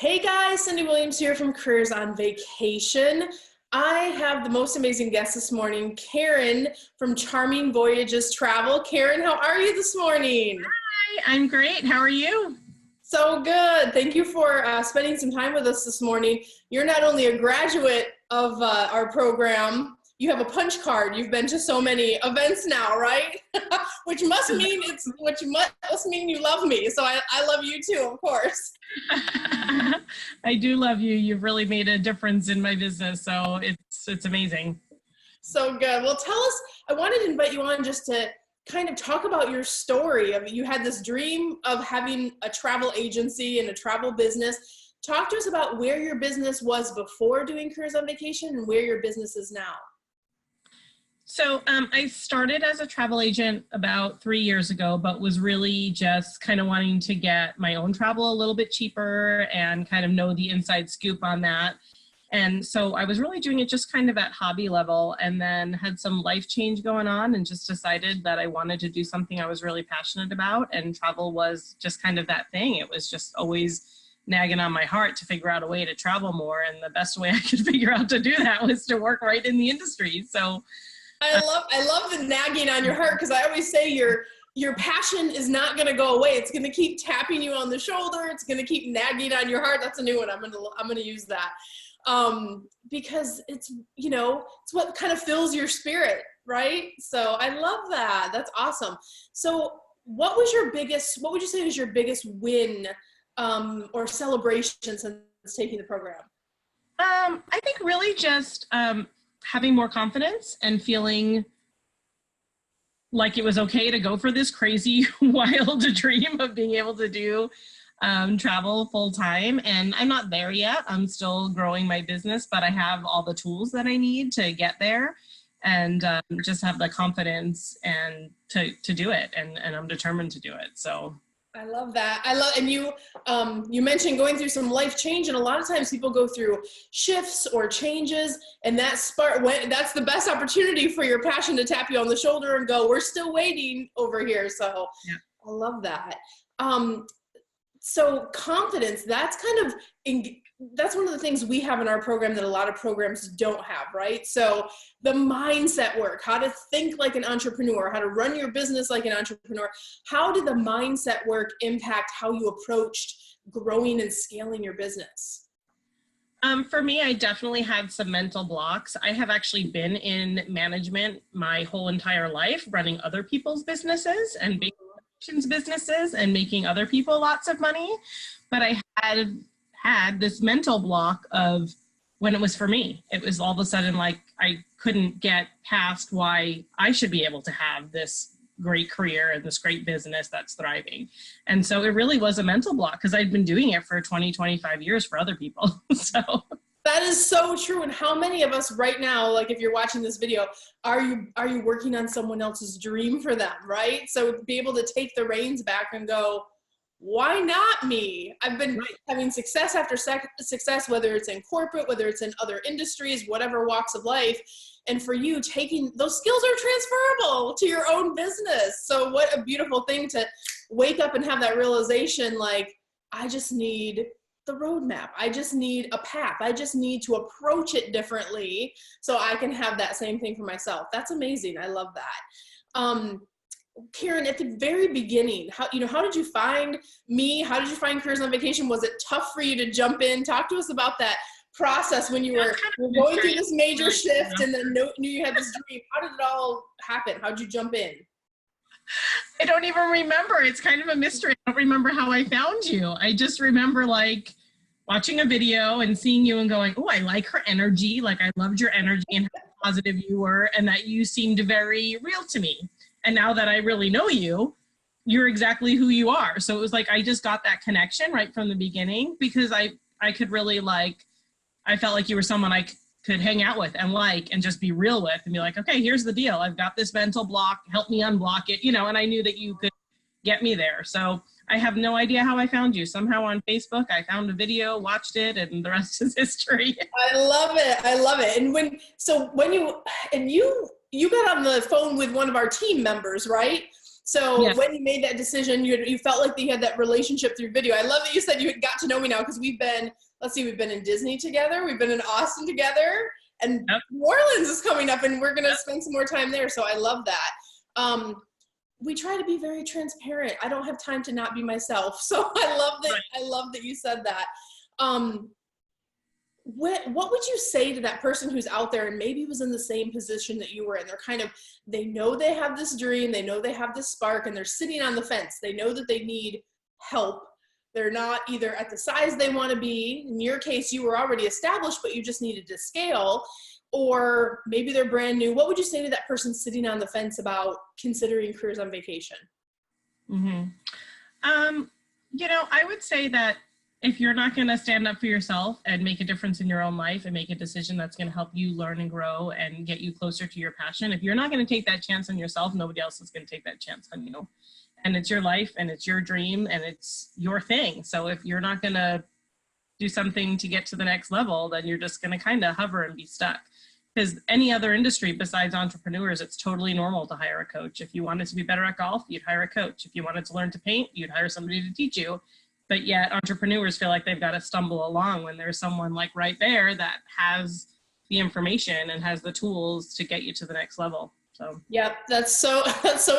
Hey guys, Cyndi Williams here from Careers on Vacation. I have the most amazing guest this morning, Karyn from Charming Voyages Travel. Karyn, how are you this morning? Hi, I'm great. How are you? So good. Thank you for spending some time with us this morning. You're not only a graduate of our program, you have a punch card. You've been to so many events now, right? which must mean you love me. So I love you too, of course. I do love you. You've really made a difference in my business, so it's amazing. So good. Well, tell us, I wanted to invite you on just to kind of talk about your story. You had this dream of having a travel agency and a travel business. Talk to us about where your business was before doing Careers on Vacation and where your business is now. So I started as a travel agent about 3 years ago, but was really just kind of wanting to get my own travel a little bit cheaper and kind of know the inside scoop on that. And so I was really doing it just kind of at hobby level, and then had some life change going on and just decided that I wanted to do something I was really passionate about, and travel was just kind of that thing. It was just always nagging on my heart to figure out a way to travel more, and the best way I could figure out to do that was to work right in the industry. So I love the nagging on your heart, because I always say your passion is not going to go away. It's going to keep tapping you on the shoulder. It's going to keep nagging on your heart. That's a new one. I'm going to use that. Because it's what kind of fills your spirit, right? So I love that. That's awesome. So what would you say was your biggest win, or celebration since taking the program? I think really just having more confidence and feeling like it was okay to go for this crazy, wild dream of being able to do travel full time. And I'm not there yet. I'm still growing my business, but I have all the tools that I need to get there, and just have the confidence and to do it. And I'm determined to do it. So I love that. And you mentioned going through some life change, and a lot of times people go through shifts or changes, and that's the best opportunity for your passion to tap you on the shoulder and go, we're still waiting over here. So yeah. I love that. So confidence, that's one of the things we have in our program that a lot of programs don't have, right? So the mindset work, how to think like an entrepreneur, how to run your business like an entrepreneur. How did the mindset work impact how you approached growing and scaling your business? For me, I definitely had some mental blocks. I have actually been in management my whole entire life, running other people's businesses and businesses and making other people lots of money. But I had this mental block of when it was for me. It was all of a sudden like I couldn't get past why I should be able to have this great career and this great business that's thriving. And so it really was a mental block, because I'd been doing it for 20, 25 years for other people. So that is so true. And how many of us right now, like if you're watching this video, are you working on someone else's dream for them, right? So to be able to take the reins back and go, why not me? I've been having success after success, whether it's in corporate, whether it's in other industries, whatever walks of life. And for you, taking those skills are transferable to your own business. So what a beautiful thing to wake up and have that realization, like, I just need the roadmap. I just need a path. I just need to approach it differently so I can have that same thing for myself. That's amazing. I love that. Karyn, at the very beginning, how did you find me? How did you find Careers on Vacation? Was it tough for you to jump in? Talk to us about that process when you were going through this major shift and then knew you had this dream. How did it all happen? How did you jump in? I don't even remember. It's kind of a mystery. I don't remember how I found you. I just remember like watching a video and seeing you and going, oh, I like her energy. Like I loved your energy and how positive you were, and that you seemed very real to me. And now that I really know you, you're exactly who you are. So it was like, I just got that connection right from the beginning, because I could really I felt like you were someone I could hang out with and just be real with and be like, okay, here's the deal. I've got this mental block, help me unblock it, and I knew that you could get me there. So I have no idea how I found you. Somehow on Facebook, I found a video, watched it, and the rest is history. I love it. I love it. And when you got on the phone with one of our team members, right? So Yes. when you made that decision, you felt like you had that relationship through video. I love that you said you got to know me now, because we've been in Disney together, we've been in Austin together, and Yep. New Orleans is coming up, and we're gonna Yep. spend some more time there. So I love that. We try to be very transparent. I don't have time to not be myself. So I love that. Right. I love that you said that. What would you say to that person who's out there and maybe was in the same position that you were in? They know they have this dream, they know they have this spark, and they're sitting on the fence. They know that they need help. They're not either at the size they want to be. In your case, you were already established, but you just needed to scale. Or maybe they're brand new. What would you say to that person sitting on the fence about considering careers on vacation? Mm-hmm. I would say that if you're not going to stand up for yourself and make a difference in your own life and make a decision that's going to help you learn and grow and get you closer to your passion, if you're not going to take that chance on yourself, nobody else is going to take that chance on you. And it's your life and it's your dream and it's your thing. So if you're not going to do something to get to the next level, then you're just going to kind of hover and be stuck. Because any other industry besides entrepreneurs, it's totally normal to hire a coach. If you wanted to be better at golf, you'd hire a coach. If you wanted to learn to paint, you'd hire somebody to teach you. But yet entrepreneurs feel like they've got to stumble along when there's someone like right there that has the information and has the tools to get you to the next level. So yeah, that's so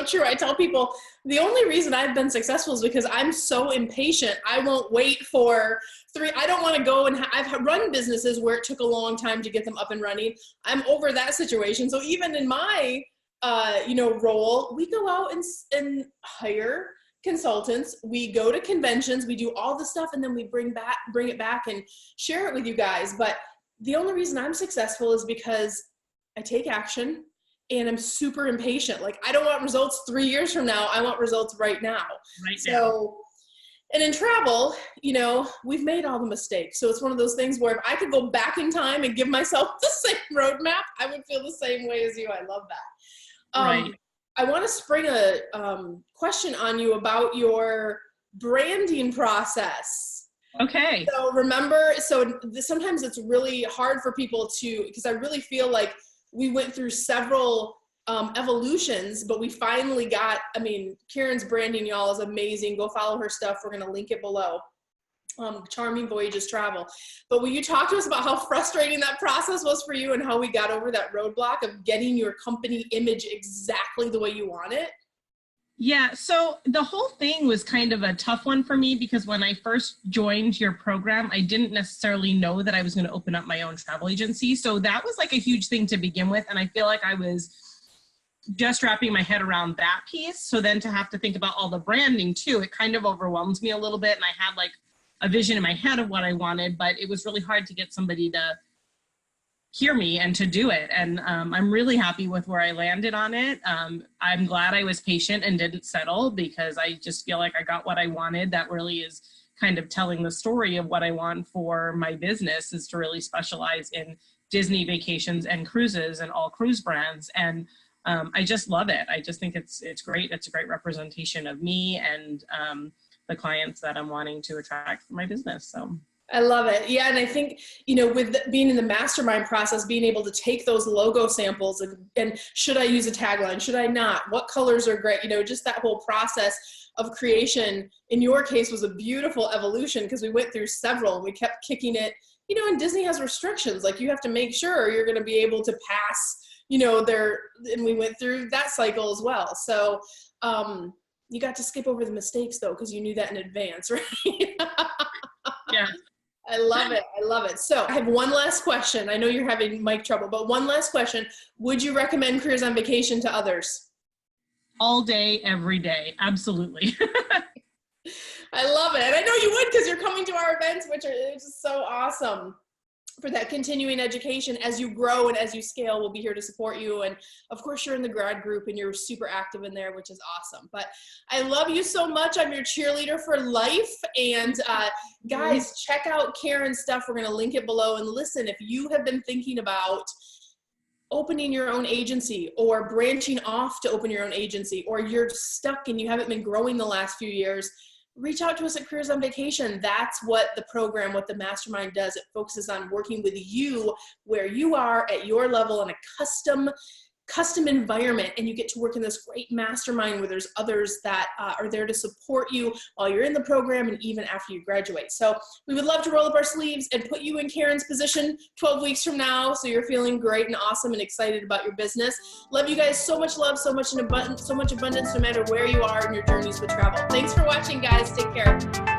true. I tell people the only reason I've been successful is because I'm so impatient. I won't wait for I don't want to go and I've run businesses where it took a long time to get them up and running. I'm over that situation. So even in my role, we go out and hire consultants, we go to conventions, we do all the stuff, and then we bring it back and share it with you guys. But the only reason I'm successful is because I take action and I'm super impatient. Like, I don't want results 3 years from now. I want results right now. And in travel, we've made all the mistakes. So it's one of those things where if I could go back in time and give myself the same roadmap, I would feel the same way as you. I love that. right. I want to spring a question on you about your branding process. Okay. So sometimes it's really hard for people because I really feel like we went through several evolutions, but we finally got, Karyn's branding, y'all, is amazing. Go follow her stuff. We're going to link it below. Charming Voyages Travel. But will you talk to us about how frustrating that process was for you and how we got over that roadblock of getting your company image exactly the way you want it? Yeah, so the whole thing was kind of a tough one for me because when I first joined your program, I didn't necessarily know that I was going to open up my own travel agency. So that was like a huge thing to begin with. And I feel like I was just wrapping my head around that piece. So then to have to think about all the branding too, it kind of overwhelms me a little bit. And I had like a vision in my head of what I wanted, but it was really hard to get somebody to hear me and to do it. And I'm really happy with where I landed on it. I'm glad I was patient and didn't settle because I just feel like I got what I wanted. That really is kind of telling the story of what I want for my business, is to really specialize in Disney vacations and cruises and all cruise brands. And I just love it. I just think it's great. It's a great representation of me and the clients that I'm wanting to attract for my business. So I love it. Yeah. And I think, with being in the mastermind process, being able to take those logo samples and should I use a tagline? Should I not? What colors are great? Just that whole process of creation in your case was a beautiful evolution because we went through several and we kept kicking it, and Disney has restrictions. Like you have to make sure you're going to be able to pass, and we went through that cycle as well. So, you got to skip over the mistakes though, because you knew that in advance, right? yeah. I love it. I love it. So I have one last question. I know you're having mic trouble, but one last question. Would you recommend Careers on Vacation to others? All day, every day. Absolutely. I love it. And I know you would because you're coming to our events, which are just so awesome. For that continuing education as you grow and as you scale, we'll be here to support you. And of course, you're in the grad group and you're super active in there, which is awesome. But I love you so much. I'm your cheerleader for life. And guys, check out Karyn's stuff. We're going to link it below. And listen, if you have been thinking about opening your own agency or branching off to open your own agency, or you're stuck and you haven't been growing the last few years, reach out to us at Careers on Vacation. That's what the program, what the mastermind does. It focuses on working with you where you are at your level in a custom environment, and you get to work in this great mastermind where there's others that are there to support you while you're in the program and even after you graduate. So we would love to roll up our sleeves and put you in Karyn's position 12 weeks from now, so you're feeling great and awesome and excited about your business. Love you guys. So much love, so much abundance no matter where you are in your journeys with travel. Thanks for watching, guys. Take care.